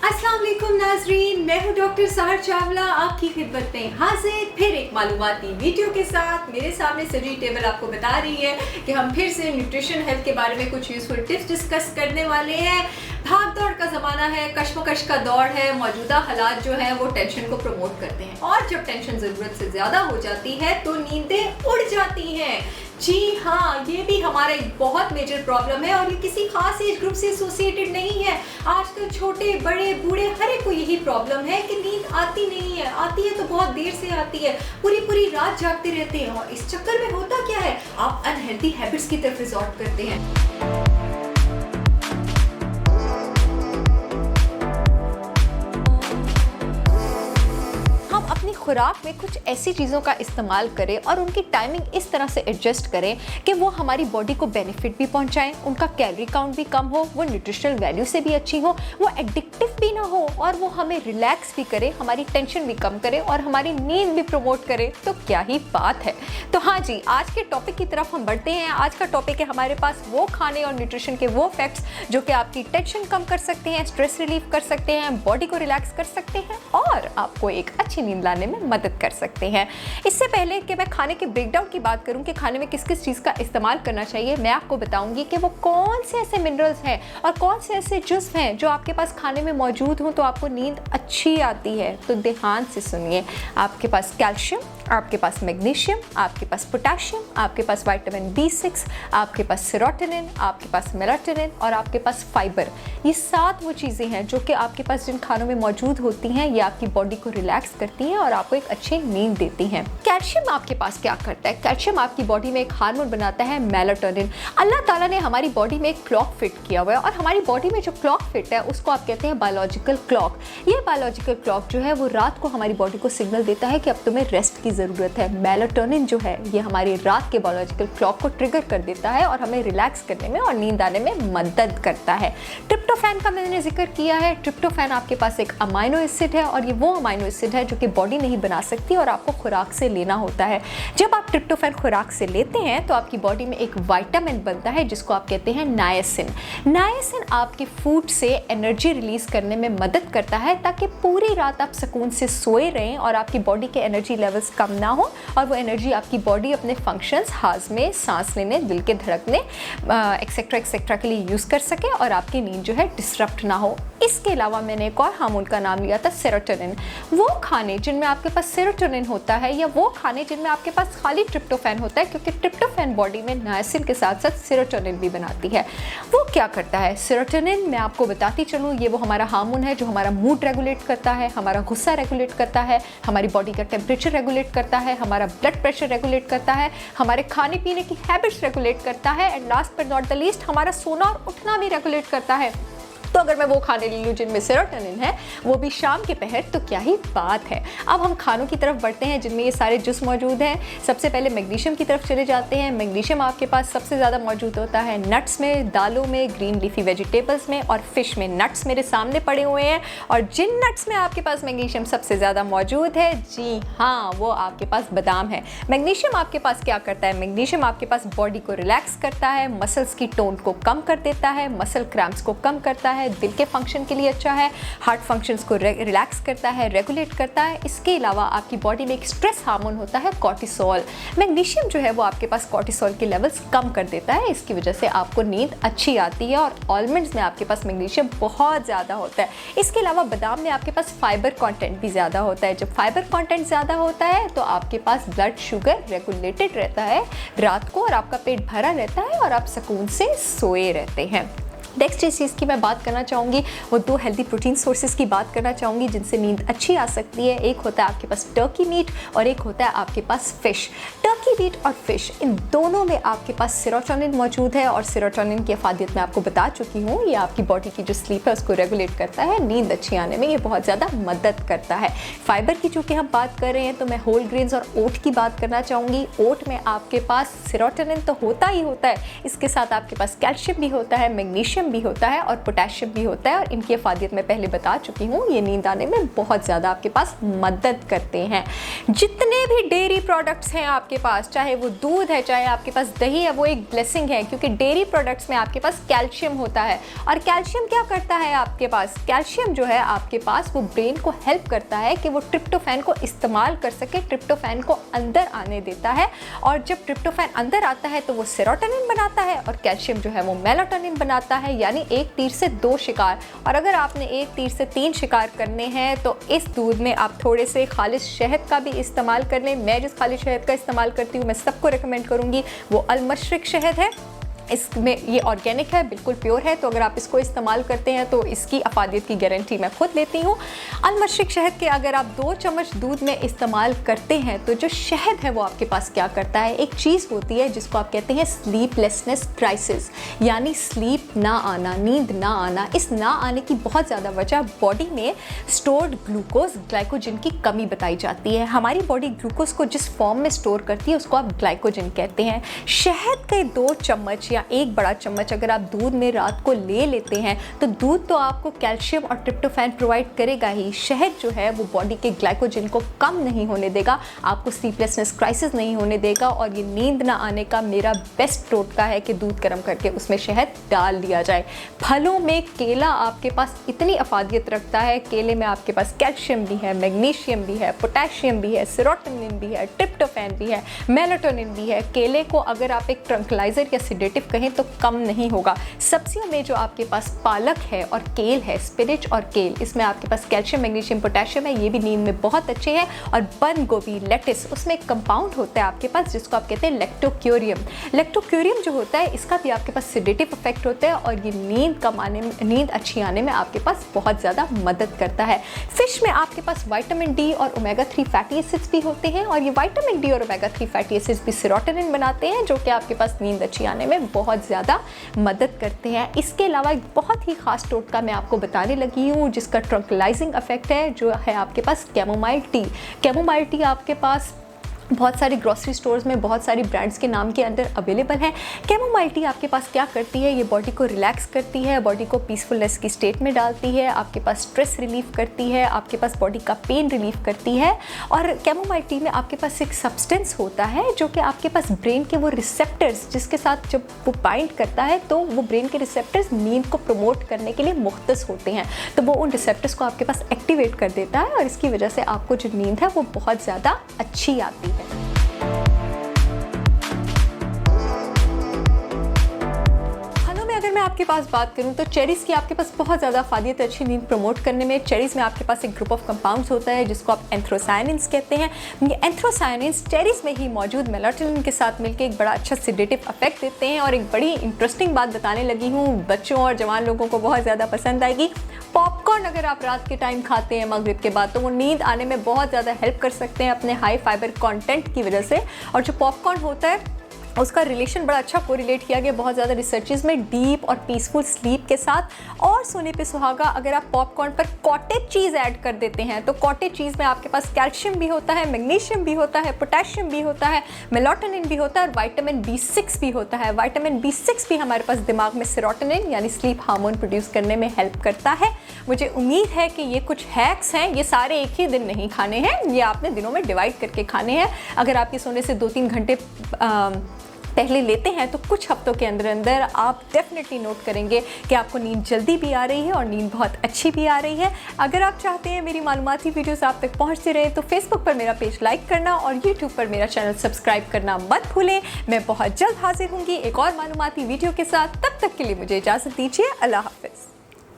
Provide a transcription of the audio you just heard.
अस्सलाम वालेकुम नाजरीन, मैं हूँ डॉक्टर सहर चावला आपकी खिदमत में हाजिर फिर एक मालूमाती वीडियो के साथ। मेरे सामने सजी टेबल आपको बता रही है कि हम फिर से न्यूट्रिशन हेल्थ के बारे में कुछ यूजफुल टिप्स डिस्कस करने वाले हैं। भाग दौड़ का ज़माना है, कश्मकश का दौर है, मौजूदा हालात जो हैं वो टेंशन को प्रमोट करते हैं और जब टेंशन ज़रूरत से ज़्यादा हो जाती है तो नींदें उड़ जाती हैं। जी हाँ, ये भी हमारा एक बहुत मेजर प्रॉब्लम है और ये किसी खास एज ग्रुप से एसोसिएटेड नहीं है। आजकल छोटे बड़े बूढ़े हर एक को यही प्रॉब्लम है कि नींद आती नहीं है, आती है तो बहुत देर से आती है, पूरी पूरी रात जागते रहते हैं और इस चक्कर में होता क्या है, आप अनहेल्दी हैबिट्स की तरफ रिजॉर्ट करते हैं। अपनी खुराक में कुछ ऐसी चीज़ों का इस्तेमाल करें और उनकी टाइमिंग इस तरह से एडजस्ट करें कि वो हमारी बॉडी को बेनिफिट भी पहुंचाएं, उनका कैलोरी काउंट भी कम हो, वो न्यूट्रिशनल वैल्यू से भी अच्छी हो, वो एडिक्टिव भी ना हो और वो हमें रिलैक्स भी करे, हमारी टेंशन भी कम करे और हमारी नींद भी प्रमोट करे। तो क्या ही बात है। तो हाँ जी, आज के टॉपिक की तरफ हम बढ़ते हैं। आज का टॉपिक है हमारे पास वो खाने और न्यूट्रिशन के वो फैक्ट्स जो कि आपकी टेंशन कम कर सकते हैं, स्ट्रेस रिलीफ कर सकते हैं, बॉडी को रिलैक्स कर सकते हैं और आपको एक अच्छी नींद लाने में मदद कर सकते हैं। इससे पहले कि मैं खाने के ब्रेकडाउन की बात करूं कि खाने में किस किस चीज़ का इस्तेमाल करना चाहिए, मैं आपको बताऊंगी कि वो कौन से ऐसे मिनरल्स हैं और कौन से ऐसे जुज़्व हैं जो आपके पास खाने में मौजूद हों तो आपको नींद अच्छी आती है। तो ध्यान से सुनिए। आपके पास कैल्शियम, आपके पास मैग्नीशियम, आपके पास पोटेशियम, आपके पास विटामिन B6, आपके पास सेरोटोनिन, आपके पास मेलाटोनिन और आपके पास फाइबर। ये 7 वो चीज़ें हैं जो कि आपके पास जिन खानों में मौजूद होती हैं, ये आपकी बॉडी को रिलैक्स करती हैं और आपको एक अच्छी नींद देती हैं। कैल्शियम आपके पास क्या करता है? कैल्शियम आपकी बॉडी में एक हार्मोन बनाता है मेलाटोनिन। अल्लाह ताला ने हमारी बॉडी में एक क्लॉक फिट किया हुआ है और हमारी बॉडी में जो क्लॉक फिट है उसको आप कहते हैं बायोलॉजिकल क्लॉक। ये बायोलॉजिकल क्लॉक जो है वो रात को हमारी बॉडी को सिग्नल देता है कि अब तुम्हें रेस्ट की ज़रूरत है। मेलाटोनिन जो है ये हमारी रात के बायोलॉजिकल क्लॉक को ट्रिगर कर देता है और हमें रिलैक्स करने में और नींद आने में मदद करता है। ट्रिप्टोफैन का मैंने जिक्र किया है। ट्रिप्टोफैन आपके पास एक अमाइनो एसिड है और ये वो अमाइनो एसिड है जो कि बॉडी नहीं बना सकती और आपको खुराक से लेना होता है। जब आप ट्रिप्टोफैन खुराक से लेते हैं तो आपकी बॉडी में एक विटामिन बनता है जिसको आप कहते हैं नायसिन। नायसिन आपके फूड से एनर्जी रिलीज करने में मदद करता है ताकि पूरी रात आप सुकून से सोए रहें और आपकी बॉडी के एनर्जी लेवल्स कम ना हो और वो एनर्जी आपकी बॉडी अपने फंक्शंस, हाजमे, सांस लेने, दिल के धड़कने एक्सेट्रा के लिए यूज़ कर सके और आपकी नींद जो है डिस्टर्ब ना हो। इसके अलावा मैंने एक और हार्मोन का नाम लिया था सेरोटोनिन। वो खाने जिनमें आपके पास सेरोटोनिन होता है या वो खाने जिनमें आपके पास खाली ट्रिप्टोफैन होता है, क्योंकि ट्रिप्टोफैन बॉडी में नायसिन के साथ साथ सेरोटोनिन भी बनाती है। वो क्या करता है? सेरोटोनिन मैं आपको बताती चलूँ, ये वो हमारा हार्मोन है जो हमारा मूड रेगुलेट करता है, हमारा गुस्सा रेगुलेट करता है, हमारी बॉडी का टेम्परेचर रेगुलेट करता है, हमारा ब्लड प्रेशर रेगुलेट करता है, हमारे खाने पीने की हैबिट्स रेगुलेट करता है and last but not the least हमारा सोना और उठना भी रेगुलेट करता है। तो अगर मैं वो खाने ले लूँ जिनमें सेरोटोनिन है, वो भी शाम के पहर, तो क्या ही बात है। अब हम खानों की तरफ बढ़ते हैं जिनमें ये सारे जुस मौजूद हैं। सबसे पहले मैग्नीशियम की तरफ चले जाते हैं। मैग्नीशियम आपके पास सबसे ज़्यादा मौजूद होता है नट्स में, दालों में, ग्रीन लीफी वेजिटेबल्स में और फिश में। नट्स मेरे सामने पड़े हुए हैं और जिन नट्स में आपके पास मैग्नीशियम सबसे ज़्यादा मौजूद है, जी हाँ, वो आपके पास बादाम है। मैग्नीशियम आपके पास क्या करता है? मैग्नीशियम आपके पास बॉडी को रिलैक्स करता है, मसल्स की टोन को कम कर देता है, मसल क्रैम्प्स को कम करता है, दिल के फंक्शन के लिए अच्छा है, हार्ट फंक्शंस को रिलैक्स करता है, रेगुलेट करता है। इसके अलावा आपकी बॉडी में एक स्ट्रेस हार्मोन होता है कॉर्टिसोल। मैग्नीशियम जो है वो आपके पास कॉर्टिसोल के लेवल्स कम कर देता है, इसकी वजह से आपको नींद अच्छी आती है और आलमंड्स में आपके पास मैग्नीशियम बहुत ज़्यादा होता है। इसके अलावा बादाम में आपके पास फाइबर कंटेंट भी ज़्यादा होता है। जब फाइबर कंटेंट ज़्यादा होता है तो आपके पास ब्लड शुगर रेगुलेटेड रहता है रात को और आपका पेट भरा रहता है और आप सुकून से सोए रहते हैं। नेक्स्ट जिस चीज़ की मैं बात करना चाहूँगी वो 2 हेल्दी प्रोटीन सोर्सेज की बात करना चाहूँगी जिनसे नींद अच्छी आ सकती है। एक होता है आपके पास टर्की मीट और एक होता है आपके पास फ़िश। टर्की मीट और फिश, इन दोनों में आपके पास सेरोटोनिन मौजूद है और सेरोटोनिन की अफादियत मैं आपको बता चुकी हूँ। ये आपकी बॉडी की जो स्लीप है उसको रेगुलेट करता है, नींद अच्छी आने में ये बहुत ज़्यादा मदद करता है। फाइबर की चूँकि हम बात कर रहे हैं तो मैं होल ग्रेन्स और ओट की बात करना चाहूँगी। ओट में आपके पास सेरोटोनिन तो होता ही होता है, इसके साथ आपके पास कैल्शियम भी होता है, मैग्नीशियम कैल्शियम भी होता है और पोटेशियम भी होता है, और इनकी अफादियत मैं पहले बता चुकी हूँ। ये नींद आने में बहुत ज़्यादा आपके पास मदद करते हैं। जितने भी डेयरी प्रोडक्ट्स हैं आपके पास, चाहे वो दूध है, चाहे आपके पास दही है, वो एक ब्लेसिंग है, क्योंकि डेयरी प्रोडक्ट्स में आपके पास कैल्शियम होता है। और कैल्शियम क्या करता है आपके पास? कैल्शियम जो है आपके पास वो ब्रेन को हेल्प करता है कि वो ट्रिप्टोफैन को इस्तेमाल कर सके, ट्रिप्टोफैन को अंदर आने देता है, और जब ट्रिप्टोफैन अंदर आता है तो वो सेरोटोनिन बनाता है, और कैल्शियम जो है वो मेलाटोनिन बनाता है। यानी एक तीर से दो शिकार। और अगर आपने एक तीर से तीन शिकार करने हैं तो इस दूध में आप थोड़े से खालिश शहद का भी इस्तेमाल कर लें। मैं जिस खालिश शहद का इस्तेमाल करती हूँ, मैं सबको रिकमेंड करूँगी, वो अल मशरिक शहद है। इसमें ये ऑर्गेनिक है, बिल्कुल प्योर है, तो अगर आप इसको इस्तेमाल करते हैं तो इसकी अफादियत की गारंटी मैं खुद लेती हूँ। अल मशरिक शहद के अगर आप 2 चम्मच दूध में इस्तेमाल करते हैं तो जो शहद है वो आपके पास क्या करता है, एक चीज़ होती है जिसको आप कहते हैं स्लीपलेसनेस क्राइसिस, यानी स्लीप ना आना, नींद ना आना। इस ना आने की बहुत ज़्यादा वजह बॉडी में स्टोर्ड ग्लूकोज, ग्लाइकोजन की कमी बताई जाती है। हमारी बॉडी ग्लूकोज को जिस फॉर्म में स्टोर करती है उसको आप ग्लाइकोजन कहते हैं। शहद के 2 चम्मच या 1 बड़ा चम्मच अगर आप दूध में रात को ले लेते हैं तो दूध तो आपको कैल्शियम और ट्रिप्टोफैन प्रोवाइड करेगा ही, शहद जो है वो बॉडी के ग्लाइकोजन को कम नहीं होने देगा, आपको स्लीपलेसनेस क्राइसिस नहीं होने देगा। और ये नींद ना आने का मेरा बेस्ट टोटका है कि दूध गर्म करके उसमें शहद डाल दिया जाए। फलों में केला आपके पास इतनी अफादियत रखता है, केले में आपके पास कैल्शियम भी है, मैग्नीशियम भी है, पोटेशियम भी है, सेरोटोनिन भी है, ट्रिप्टोफैन भी है, मेलाटोनिन भी है। केले को अगर आप एक ट्रंकलाइजर या सिडेटिव कहें तो कम नहीं होगा। सब्जियों में जो आपके पास पालक है और केल है, स्पिनच और केल, इसमें आपके पास कैल्शियम, मैग्नीशियम, पोटेशियम है, ये भी नींद में बहुत अच्छे हैं। और बंद गोभी, लेटिस, उसमें एक कंपाउंड होता है आपके पास जिसको आप कहते हैं लेक्टोक्यूरियम। लेक्टोक्यूरियम जो होता है इसका भी आपके पास सिडेटिव इफेक्ट होता है, और ये नींद कम आने में, नींद अच्छी आने में आपके पास बहुत ज़्यादा मदद करता है। फिश में आपके पास विटामिन डी और ओमेगा 3 फैटी एसिड्स भी होते हैं, और ये विटामिन डी और ओमेगा 3 फैटी एसिड्स भी सेरोटोनिन बनाते हैं, जो कि आपके पास नींद अच्छी आने में बहुत ज़्यादा मदद करते हैं। इसके अलावा एक बहुत ही खास टोटका मैं आपको बताने लगी हूँ जिसका ट्रंकलाइजिंग इफेक्ट है, जो है आपके पास कैमोमाइल टी। कैमोमाइल टी आपके पास बहुत सारी ग्रॉसरी स्टोर्स में बहुत सारी ब्रांड्स के नाम के अंदर अवेलेबल है। कैमोमाइल टी आपके पास क्या करती है, ये बॉडी को रिलैक्स करती है, बॉडी को पीसफुलनेस की स्टेट में डालती है, आपके पास स्ट्रेस रिलीफ करती है, आपके पास बॉडी का पेन रिलीफ करती है। और कैमोमाइल टी में आपके पास एक सब्सटेंस होता है जो कि आपके पास ब्रेन के वो रिसेप्टर्स, जिसके साथ जब वो बाइंड करता है तो वो ब्रेन के रिसेप्टर्स नींद को प्रमोट करने के लिए मुख्तस होते हैं, तो वो उन रिसेप्टर्स को आपके पास एक्टिवेट कर देता है, और इसकी वजह से आपको जो नींद है वो बहुत ज़्यादा अच्छी आती है। अगर मैं आपके पास बात करूं तो चेरीज़ की आपके पास बहुत ज़्यादा अफादियत अच्छी नींद प्रमोट करने में। चेरीज़ में आपके पास एक ग्रुप ऑफ कंपाउंड्स होता है जिसको आप एंथ्रोसायनिन्स कहते हैं। ये एंथ्रोसायनिन्स चेरीज़ में ही मौजूद मेलाटोनिन के साथ मिलकर एक बड़ा अच्छा सिडेटिव इफेक्ट देते हैं। और एक बड़ी इंटरेस्टिंग बात बताने लगी हूँ, बच्चों और जवान लोगों को बहुत ज़्यादा पसंद आएगी। पॉपकॉर्न अगर आप रात के टाइम खाते हैं मगरिब के बाद, तो वो नींद आने में बहुत ज़्यादा हेल्प कर सकते हैं अपने हाई फाइबर कंटेंट की वजह से। और जो पॉपकॉर्न होता है उसका रिलेशन बड़ा अच्छा कोरिलेट किया गया बहुत ज़्यादा रिसर्चेस में डीप और पीसफुल स्लीप के साथ। और सोने पे सुहागा, अगर आप पॉपकॉर्न पर कॉटेज चीज़ ऐड कर देते हैं तो कॉटेज चीज़ में आपके पास कैल्शियम भी होता है, मैग्नीशियम भी होता है, पोटेशियम भी होता है, मेलाटोनिन भी होता है, और विटामिन B6 भी होता है। विटामिन B6 भी हमारे पास दिमाग में सेरोटोनिन यानी स्लीप हार्मोन प्रोड्यूस करने में हेल्प करता है। मुझे उम्मीद है कि ये कुछ हैक्स हैं, ये सारे एक ही दिन नहीं खाने हैं, ये आपने दिनों में डिवाइड करके खाने हैं। अगर आपके सोने से 2-3 घंटे पहले लेते हैं तो कुछ हफ्तों के अंदर अंदर आप डेफिनेटली नोट करेंगे कि आपको नींद जल्दी भी आ रही है और नींद बहुत अच्छी भी आ रही है। अगर आप चाहते हैं मेरी मालूमाती वीडियोस आप तक पहुंचती रहे तो फेसबुक पर मेरा पेज लाइक करना और यूट्यूब पर मेरा चैनल सब्सक्राइब करना मत भूलें। मैं बहुत जल्द हाजिर होंगी एक और मालूमाती वीडियो के साथ। तब तक के लिए मुझे इजाज़त दीजिए। अल्लाह हाफिज़।